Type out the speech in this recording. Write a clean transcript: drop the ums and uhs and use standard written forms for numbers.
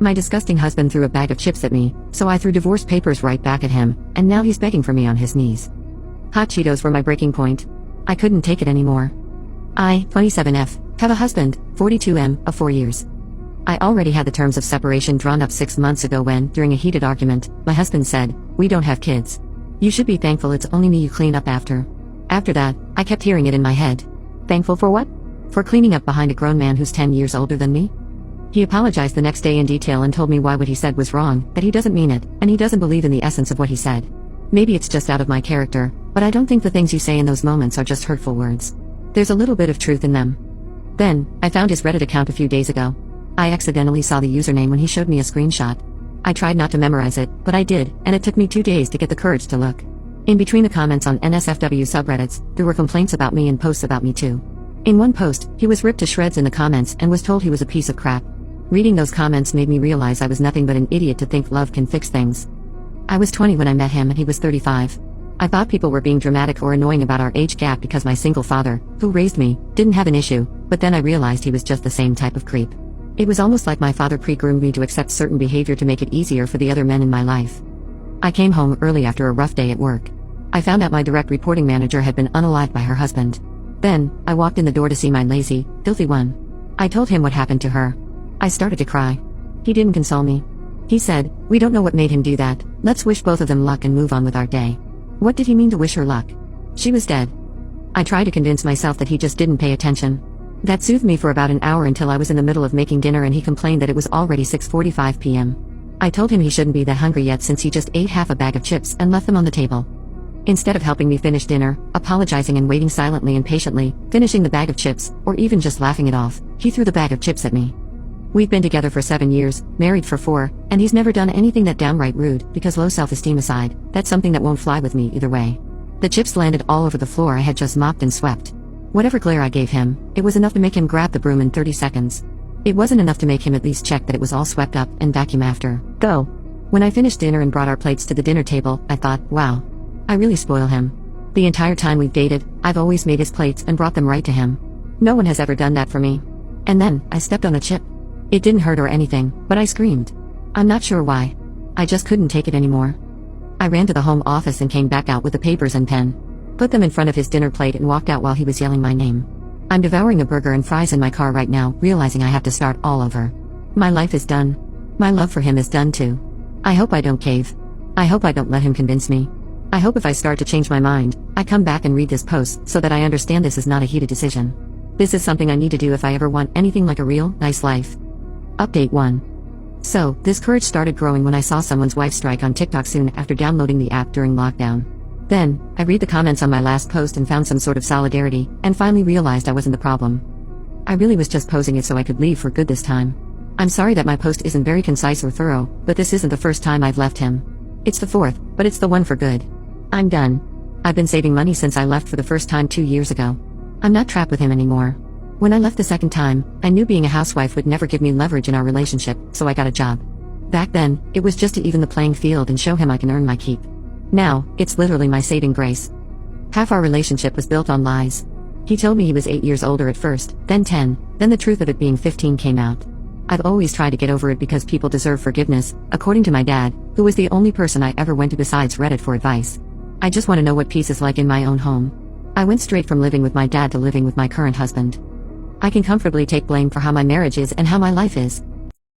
My disgusting husband threw a bag of chips at me, so I threw divorce papers right back at him, and now he's begging for me on his knees. Hot Cheetos were my breaking point. I couldn't take it anymore. I, 27F, have a husband, 42M, of 4 years. I already had the terms of separation drawn up 6 months ago when, during a heated argument, my husband said, "We don't have kids. You should be thankful it's only me you clean up after." After that, I kept hearing it in my head. Thankful for what? For cleaning up behind a grown man who's 10 years older than me? He apologized the next day in detail and told me why what he said was wrong, that he doesn't mean it, and he doesn't believe in the essence of what he said. Maybe it's just out of my character, but I don't think the things you say in those moments are just hurtful words. There's a little bit of truth in them. Then, I found his Reddit account a few days ago. I accidentally saw the username when he showed me a screenshot. I tried not to memorize it, but I did, and it took me 2 days to get the courage to look. In between the comments on NSFW subreddits, there were complaints about me and posts about me too. In one post, he was ripped to shreds in the comments and was told he was a piece of crap. Reading those comments made me realize I was nothing but an idiot to think love can fix things. I was 20 when I met him and he was 35. I thought people were being dramatic or annoying about our age gap because my single father, who raised me, didn't have an issue, but then I realized he was just the same type of creep. It was almost like my father pre-groomed me to accept certain behavior to make it easier for the other men in my life. I came home early after a rough day at work. I found out my direct reporting manager had been unalived by her husband. Then, I walked in the door to see my lazy, filthy one. I told him what happened to her. I started to cry. He didn't console me. He said, "We don't know what made him do that, let's wish both of them luck and move on with our day." What did he mean to wish her luck? She was dead. I tried to convince myself that he just didn't pay attention. That soothed me for about an hour until I was in the middle of making dinner and he complained that it was already 6:45 p.m. I told him he shouldn't be that hungry yet since he just ate half a bag of chips and left them on the table. Instead of helping me finish dinner, apologizing and waiting silently and patiently, finishing the bag of chips, or even just laughing it off, he threw the bag of chips at me. We've been together for 7 years, married for 4, and he's never done anything that downright rude, because low self-esteem aside, that's something that won't fly with me either way. The chips landed all over the floor I had just mopped and swept. Whatever glare I gave him, it was enough to make him grab the broom in 30 seconds. It wasn't enough to make him at least check that it was all swept up and vacuum after. Though, when I finished dinner and brought our plates to the dinner table, I thought, wow. I really spoil him. The entire time we've dated, I've always made his plates and brought them right to him. No one has ever done that for me. And then, I stepped on a chip. It didn't hurt or anything, but I screamed. I'm not sure why. I just couldn't take it anymore. I ran to the home office and came back out with the papers and pen. Put them in front of his dinner plate and walked out while he was yelling my name. I'm devouring a burger and fries in my car right now, realizing I have to start all over. My life is done. My love for him is done too. I hope I don't cave. I hope I don't let him convince me. I hope if I start to change my mind, I come back and read this post so that I understand this is not a heated decision. This is something I need to do if I ever want anything like a real, nice life. Update 1. So, this courage started growing when I saw someone's wife strike on TikTok soon after downloading the app during lockdown. Then, I read the comments on my last post and found some sort of solidarity, and finally realized I wasn't the problem. I really was just posing it so I could leave for good this time. I'm sorry that my post isn't very concise or thorough, but this isn't the first time I've left him. It's the 4th, but it's the one for good. I'm done. I've been saving money since I left for the first time 2 years ago. I'm not trapped with him anymore. When I left the second time, I knew being a housewife would never give me leverage in our relationship, so I got a job. Back then, it was just to even the playing field and show him I can earn my keep. Now, it's literally my saving grace. Half our relationship was built on lies. He told me he was 8 years older at first, then 10, then the truth of it being 15 came out. I've always tried to get over it because people deserve forgiveness, according to my dad, who was the only person I ever went to besides Reddit for advice. I just want to know what peace is like in my own home. I went straight from living with my dad to living with my current husband. I can comfortably take blame for how my marriage is and how my life is.